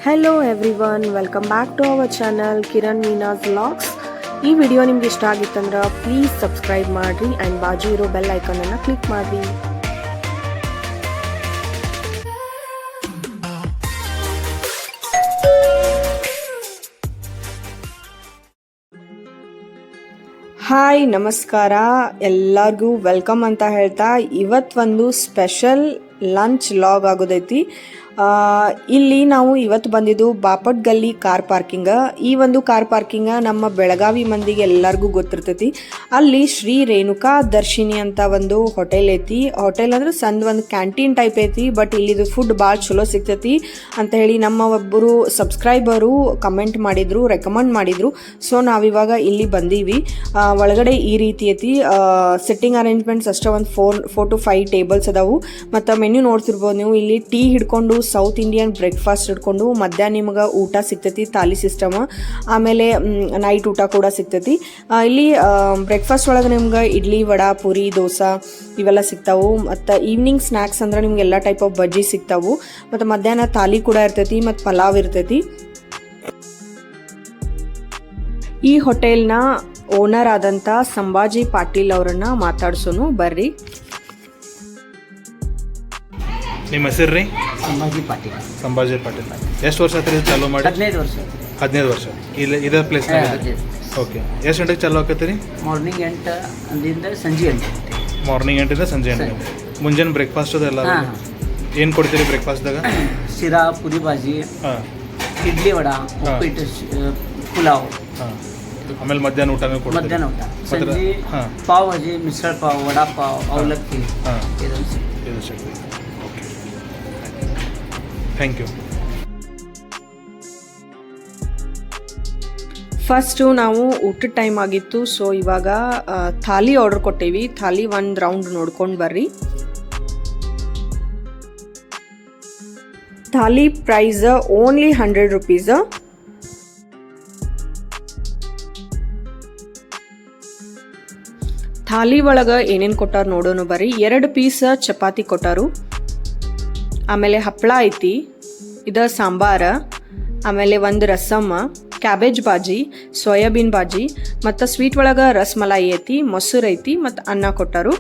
Hello everyone, welcome back to our channel Kiran Meena's vlogs. ಈ video ನಿಮ್ಗೆ ಇಷ್ಟ ಆಗಿತ್ತಂದ್ರೆ ಪ್ಲೀಸ್ ಸಬ್ಸ್ಕ್ರೈಬ್ ಮಾಡಿರಿ ಆ್ಯಂಡ್ ಬಾಜು ಇರೋ ಬೆಲ್ ಐಕನನ್ನು ಕ್ಲಿಕ್ ಮಾಡಿರಿ. ಹಾಯ್, ನಮಸ್ಕಾರ ಎಲ್ಲರಿಗೂ ವೆಲ್ಕಮ್ ಅಂತ ಹೇಳ್ತಾ ಇವತ್ತೊಂದು ಸ್ಪೆಷಲ್ ಲಂಚ್ ಲಾಗ್ ಆಗೋದೈತಿ. ಇಲ್ಲಿ ನಾವು ಇವತ್ತು ಬಂದಿದ್ದು ಬಾಪಟ್ ಗಲ್ಲಿ ಕಾರ್ ಪಾರ್ಕಿಂಗ್. ಈ ಒಂದು ಕಾರ್ ಪಾರ್ಕಿಂಗ್ ನಮ್ಮ ಬೆಳಗಾವಿ ಮಂದಿಗೆ ಎಲ್ಲರಿಗೂ ಗೊತ್ತಿರ್ತೈತಿ. ಅಲ್ಲಿ ಶ್ರೀ ರೇಣುಕಾ ದರ್ಶಿನಿ ಅಂತ ಒಂದು ಹೋಟೆಲ್ ಐತಿ. ಹೋಟೆಲ್ ಅಂದ್ರೆ ಸಣ್ಣ ಒಂದು ಕ್ಯಾಂಟೀನ್ ಟೈಪ್ ಐತಿ. ಬಟ್ ಇಲ್ಲಿದು ಫುಡ್ ಭಾಳ ಚಲೋ ಸಿಗ್ತೈತಿ ಅಂತ ಹೇಳಿ ನಮ್ಮ ಒಬ್ಬರು ಸಬ್ಸ್ಕ್ರೈಬರು ಕಮೆಂಟ್ ಮಾಡಿದ್ರು, ರೆಕಮೆಂಡ್ ಮಾಡಿದ್ರು. ಸೊ ನಾವಿವಾಗ ಇಲ್ಲಿ ಬಂದೀವಿ. ಒಳಗಡೆ ಈ ರೀತಿ ಐತಿ. ಸಿಟ್ಟಿಂಗ್ ಅರೇಂಜ್ಮೆಂಟ್ಸ್ ಅಷ್ಟೇ ಒಂದು 4 to 5 ಟೇಬಲ್ಸ್ ಅದಾವು. ಮತ್ತು ಮೆನ್ಯೂ ನೋಡ್ತಿರ್ಬೋದು ನೀವು. ಇಲ್ಲಿ ಟೀ ಹಿಡ್ಕೊಂಡು ಸೌತ್ ಇಂಡಿಯನ್ ಬ್ರೇಕ್ಫಾಸ್ಟ್ ಹಿಡ್ಕೊಂಡು ಮಧ್ಯಾಹ್ನ ನಿಮ್ಗೆ ಊಟ ಸಿಗ್ತೈತಿ, ಥಾಲಿ ಸಿಸ್ಟಮ್. ಆಮೇಲೆ ನೈಟ್ ಊಟ ಕೂಡ ಸಿಗ್ತೈತಿ. ಇಲ್ಲಿ ಬ್ರೇಕ್ಫಾಸ್ಟ್ ಒಳಗೆ ನಿಮ್ಗೆ ಇಡ್ಲಿ, ವಡಾ, ಪೂರಿ, ದೋಸೆ ಇವೆಲ್ಲ ಸಿಗ್ತಾವು. ಮತ್ತು ಈವ್ನಿಂಗ್ ಸ್ನ್ಯಾಕ್ಸ್ ಅಂದ್ರೆ ನಿಮ್ಗೆ ಎಲ್ಲ ಟೈಪ್ ಆಫ್ ಬಜ್ಜಿ ಸಿಗ್ತಾವು. ಮತ್ತು ಮಧ್ಯಾಹ್ನ ಥಾಲಿ ಕೂಡ ಇರ್ತೈತಿ ಮತ್ತು ಪಲಾವ್ ಇರ್ತೈತಿ. ಈ ಹೋಟೆಲ್ನ ಓನರ್ ಆದಂಥ ಸಂಭಾಜಿ ಪಾಟೀಲ್ ಅವರನ್ನ ಮಾತಾಡ್ಸೋನು ಬರ್ರಿ. ನಿಮ್ಮ ಹೆಸರು ರೀ? ಸಂಭಾಜಿ ಪಾಟೀಲ್. ಎಷ್ಟು ವರ್ಷ ಆಯ್ತು ಇದು ಚಾಲೂ ಮಾಡಿ? 15 ವರ್ಷ. ಇಲ್ಲಿ ಇದೇ ಪ್ಲೇಸ್ ಓಕೆ. ಎಷ್ಟು ಗಂಟೆಗೆ ಚಾಲೂ ಆಕೈತೆ ರೀ? ಮಾರ್ನಿಂಗ್ 8 ಸಂಜೆ 8. ಮಾರ್ನಿಂಗ್ 8 ಸಂಜೆ 8. ಮುಂಜಾನೆ ಬ್ರೇಕ್ಫಾಸ್ಟ್ ಅದೆಲ್ಲ ಏನು ಕೊಡ್ತೀರಿ ಬ್ರೇಕ್ಫಾಸ್ಟ್ದಾಗ? ಶಿರಾ, ಪುರಿ ಭಾಜಿ, ಇಡ್ಲಿ, ವಡ, ಉಪ್ಪಿಟ್ಟು, ಪುಲಾವ್. ಆಮೇಲೆ ಮಧ್ಯಾಹ್ನ ಊಟನೂ ಕೊಡ್ತೀರಿ? ಮಧ್ಯಾಹ್ನ ಊಟ. ಸಂಜೆ ಪಾವ್ ಭಾಜಿ, ಮಿಶ್ರ ಪಾವ್, ವಡಾ ಪಾವ್, ಅವಲಕ್ಕಿ. ಇದು ಸಿಗ್ತದೆ. Okay, thank you. ಫಸ್ಟು ನಾವು ಊಟದ ಟೈಮ್ ಆಗಿತ್ತು. ಸೊ ಇವಾಗ ಥಾಲಿ ಆರ್ಡರ್ ಕೊಟ್ಟೇವಿ. ಥಾಲಿ ಒಂದು ರೌಂಡ್ ನೋಡ್ಕೊಂಡು ಬರ್ರಿ. Thali price only 100 rupees. Thali ಒಳಗೆ ಏನೇನು ಕೊಟ್ಟಾರ ನೋಡೋಣ ಬರ್ರಿ. 2 ಪೀಸ್ ಚಪಾತಿ ಕೊಟ್ಟಾರು. ಆಮೇಲೆ ಹಪ್ಪಳ ಐತಿ, ಇದು ಸಾಂಬಾರ, ಆಮೇಲೆ ಒಂದು ರಸಮ್, ಕ್ಯಾಬೇಜ್ ಬಾಜಿ, ಸೋಯಾಬೀನ್ ಬಾಜಿ, ಮತ್ತು ಸ್ವೀಟ್ ಒಳಗೆ ರಸ್ಮಲಾಯಿ ಐತಿ, ಮೊಸರು ಐತಿ, ಮತ್ತು ಅನ್ನ ಕೊಟ್ಟಾರು.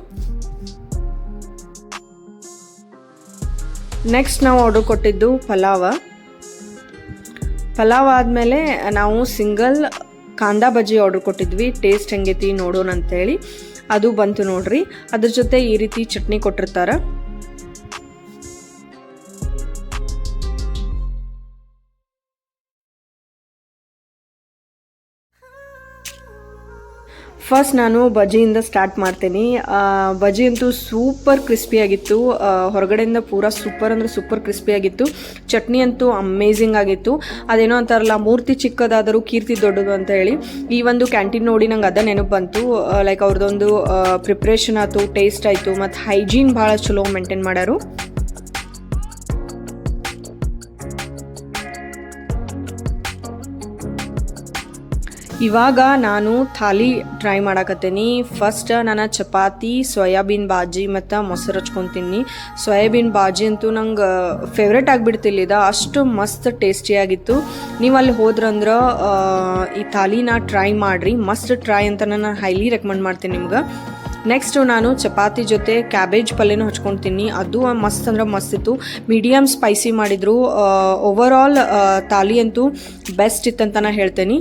ನೆಕ್ಸ್ಟ್ ನಾವು ಆರ್ಡರ್ ಕೊಟ್ಟಿದ್ದು ಪಲಾವ್ ಆದಮೇಲೆ ನಾವು ಸಿಂಗಲ್ ಕಾಂದಾ ಬಜ್ಜಿ ಆರ್ಡರ್ ಕೊಟ್ಟಿದ್ವಿ. ಟೇಸ್ಟ್ ಹೆಂಗೈತಿ ನೋಡೋಣ ಅಂತೇಳಿ ಅದು ಬಂತು ನೋಡ್ರಿ. ಅದ್ರ ಜೊತೆ ಈ ರೀತಿ ಚಟ್ನಿ ಕೊಟ್ಟಿರ್ತಾರೆ. ಫಸ್ಟ್ ನಾನು ಬಜ್ಜಿಯಿಂದ ಸ್ಟಾರ್ಟ್ ಮಾಡ್ತೀನಿ. ಬಜ್ಜಿ ಅಂತೂ ಸೂಪರ್ ಕ್ರಿಸ್ಪಿಯಾಗಿತ್ತು. ಹೊರಗಡೆಯಿಂದ ಪೂರಾ ಸೂಪರ್ ಅಂದರೆ ಸೂಪರ್ ಕ್ರಿಸ್ಪಿಯಾಗಿತ್ತು. ಚಟ್ನಿ ಅಂತೂ ಅಮೇಝಿಂಗ್ ಆಗಿತ್ತು. ಅದೇನೋ ಅಂತಾರಲ್ಲ, ಮೂರ್ತಿ ಚಿಕ್ಕದಾದರೂ ಕೀರ್ತಿ ದೊಡ್ಡದು ಅಂತ ಹೇಳಿ. ಈ ಒಂದು ಕ್ಯಾಂಟೀನ್ ನೋಡಿ ನಂಗೆ ಅದ ನೆನಪು ಬಂತು. ಲೈಕ್ ಅವ್ರದ್ದೊಂದು ಪ್ರಿಪ್ರೇಷನ್ ಆಯಿತು, ಟೇಸ್ಟ್ ಆಯಿತು, ಮತ್ತು ಹೈಜೀನ್ ಭಾಳ ಚಲೋ ಮೇಂಟೈನ್ ಮಾಡ್ಯಾರು. ಇವಾಗ ನಾನು ಥಾಲಿ ಟ್ರೈ ಮಾಡಾಕತ್ತೀನಿ. ಫಸ್ಟ್ ನಾನು ಚಪಾತಿ, ಸೋಯಾಬೀನ್ ಬಾಜಿ ಮತ್ತು ಮೊಸರು ಹಚ್ಕೊತೀನಿ. ಸೋಯಾಬೀನ್ ಬಾಜಿ ಅಂತೂ ನಂಗೆ ಫೇವ್ರೇಟ್ ಆಗಿಬಿಡ್ತಿಲ್ಲಿದ, ಅಷ್ಟು ಮಸ್ತ್ ಟೇಸ್ಟಿಯಾಗಿತ್ತು. ನೀವು ಅಲ್ಲಿ ಹೋದ್ರಂದ್ರೆ ಈ ಥಾಲಿನ ಟ್ರೈ ಮಾಡಿರಿ, ಮಸ್ಟ್ ಟ್ರೈ ಅಂತ ನಾನು ಹೈಲಿ ರೆಕಮೆಂಡ್ ಮಾಡ್ತೀನಿ ನಿಮ್ಗೆ. ನೆಕ್ಸ್ಟು ನಾನು ಚಪಾತಿ ಜೊತೆ ಕ್ಯಾಬೇಜ್ ಪಲ್ಯನೂ ಹಚ್ಕೊತೀನಿ. ಅದು ಮಸ್ತ್ ಅಂದ್ರೆ ಮಸ್ತ್ ಇತ್ತು. ಮೀಡಿಯಮ್ ಸ್ಪೈಸಿ ಮಾಡಿದರು. ಓವರ್ ಆಲ್ ಥಾಲಿ ಅಂತೂ ಬೆಸ್ಟ್ ಇತ್ತಂತ ನಾನು ಹೇಳ್ತೇನೆ.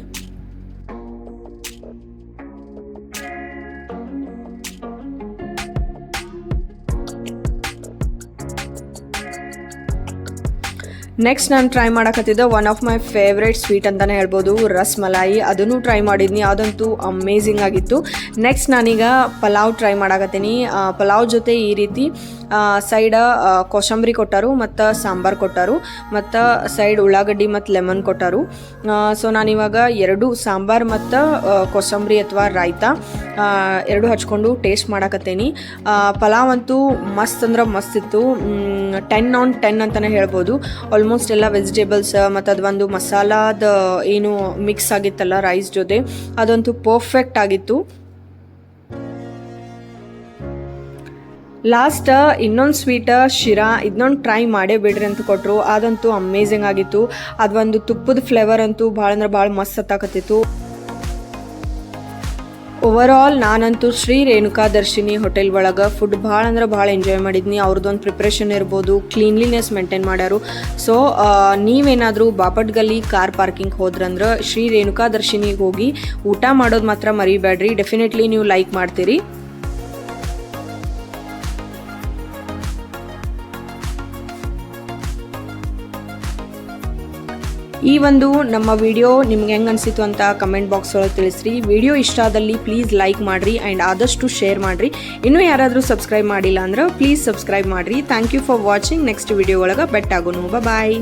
ನೆಕ್ಸ್ಟ್ ನಾನು ಟ್ರೈ ಮಾಡಕತ್ತಿದ್ದೆ one of my favourite sweet ಅಂತಲೇ ಹೇಳ್ಬೋದು, ರಸ್ಮಲಾಯಿ. ಅದನ್ನು ಟ್ರೈ ಮಾಡಿದ್ನಿ, ಅದಂತೂ ಅಮೇಝಿಂಗ್ ಆಗಿತ್ತು. ನೆಕ್ಸ್ಟ್ ನಾನೀಗ ಪಲಾವ್ ಟ್ರೈ ಮಾಡಕತ್ತೀನಿ. ಪಲಾವ್ ಜೊತೆ ಈ ರೀತಿ ಸೈಡ್ ಕೋಸಂಬರಿ ಕೊಟ್ಟಾರು ಮತ್ತು ಸಾಂಬಾರು ಕೊಟ್ಟಾರು, ಮತ್ತು ಸೈಡ್ ಉಳ್ಳಾಗಡ್ಡಿ ಮತ್ತು ಲೆಮನ್ ಕೊಟ್ಟಾರು. ಸೊ ನಾನಿವಾಗ 2 ಸಾಂಬಾರು ಮತ್ತು ಕೋಸಂಬರಿ ಅಥವಾ ರಾಯ್ತಾ 2 ಹಚ್ಕೊಂಡು ಟೇಸ್ಟ್ ಮಾಡಕತ್ತೀನಿ. ಪಲಾವ್ ಅಂತೂ ಮಸ್ತ್ ಅಂದ್ರೆ ಮಸ್ತ್ ಇತ್ತು. 10 on 10 ಅಂತಲೇ ಹೇಳ್ಬೋದು. ಆಲ್ಮೋಸ್ಟ್ ಎಲ್ಲ ವೆಜಿಟೇಬಲ್ಸ್ ಮತ್ತು ಅದೊಂದು ಮಸಾಲಾದ ಏನು ಮಿಕ್ಸ್ ಆಗಿತ್ತಲ್ಲ ರೈಸ್ ಜೊತೆ, ಅದಂತೂ ಪರ್ಫೆಕ್ಟ್ ಆಗಿತ್ತು. ಲಾಸ್ಟ್ ಇನ್ನೊಂದು ಸ್ವೀಟ್ ಶಿರಾ ಇದನ್ನೊಂದು ಟ್ರೈ ಮಾಡೇ ಬಿಡ್ರಿ ಅಂತ ಕೊಟ್ಟರು. ಅದಂತೂ ಅಮೇಝಿಂಗ್ ಆಗಿತ್ತು. ಅದೊಂದು ತುಪ್ಪದ ಫ್ಲೇವರ್ ಅಂತೂ ಭಾಳ ಅಂದ್ರೆ ಭಾಳ ಮಸ್ತ್ ಹತ್ತಾಕತ್ತಿತ್ತು. ಓವರ್ ಆಲ್ ನಾನಂತೂ ಶ್ರೀ ರೇಣುಕಾ ದರ್ಶಿನಿ ಹೋಟೆಲ್ ಒಳಗೆ ಫುಡ್ ಭಾಳ ಅಂದ್ರೆ ಭಾಳ ಎಂಜಾಯ್ ಮಾಡಿದ್ನಿ. ಅವ್ರದ್ದೊಂದು ಪ್ರಿಪ್ರೇಷನ್ ಇರ್ಬೋದು, ಕ್ಲೀನ್ಲಿನೆಸ್ ಮೇಂಟೈನ್ ಮಾಡ್ಯಾರು. ಸೊ ನೀವೇನಾದರೂ ಬಾಪಟ್ ಗಲ್ಲಿ ಕಾರ್ ಪಾರ್ಕಿಂಗ್ ಹೋದ್ರಂದ್ರೆ ಶ್ರೀ ರೇಣುಕಾ ದರ್ಶಿನಿಗೆ ಹೋಗಿ ಊಟ ಮಾಡೋದು ಮಾತ್ರ ಮರಿಬೇಡ್ರಿ. ಡೆಫಿನೆಟ್ಲಿ ನೀವು ಲೈಕ್ ಮಾಡ್ತೀರಿ. ಈ ಒಂದು ನಮ್ಮ ವಿಡಿಯೋ ನಿಮ್ಗೆ ಹೆಂಗೆ ಅನಿಸಿತು ಅಂತ ಕಮೆಂಟ್ ಬಾಕ್ಸ್ ಒಳಗೆ ತಿಳಿಸ್ರಿ. ವಿಡಿಯೋ ಇಷ್ಟ ಆದಲ್ಲಿ ಪ್ಲೀಸ್ ಲೈಕ್ ಮಾಡಿರಿ ಆ್ಯಂಡ್ ಆದಷ್ಟು ಶೇರ್ ಮಾಡಿರಿ. ಇನ್ನೂ ಯಾರಾದರೂ ಸಬ್ಸ್ಕ್ರೈಬ್ ಮಾಡಿಲ್ಲ ಅಂದ್ರೆ ಪ್ಲೀಸ್ ಸಬ್ಸ್ಕ್ರೈಬ್ ಮಾಡಿರಿ. Thank you for watching. Next video ಒಳಗೆ ಬೆಟ್ಟಾಗೋನು. ಬಾಯ್.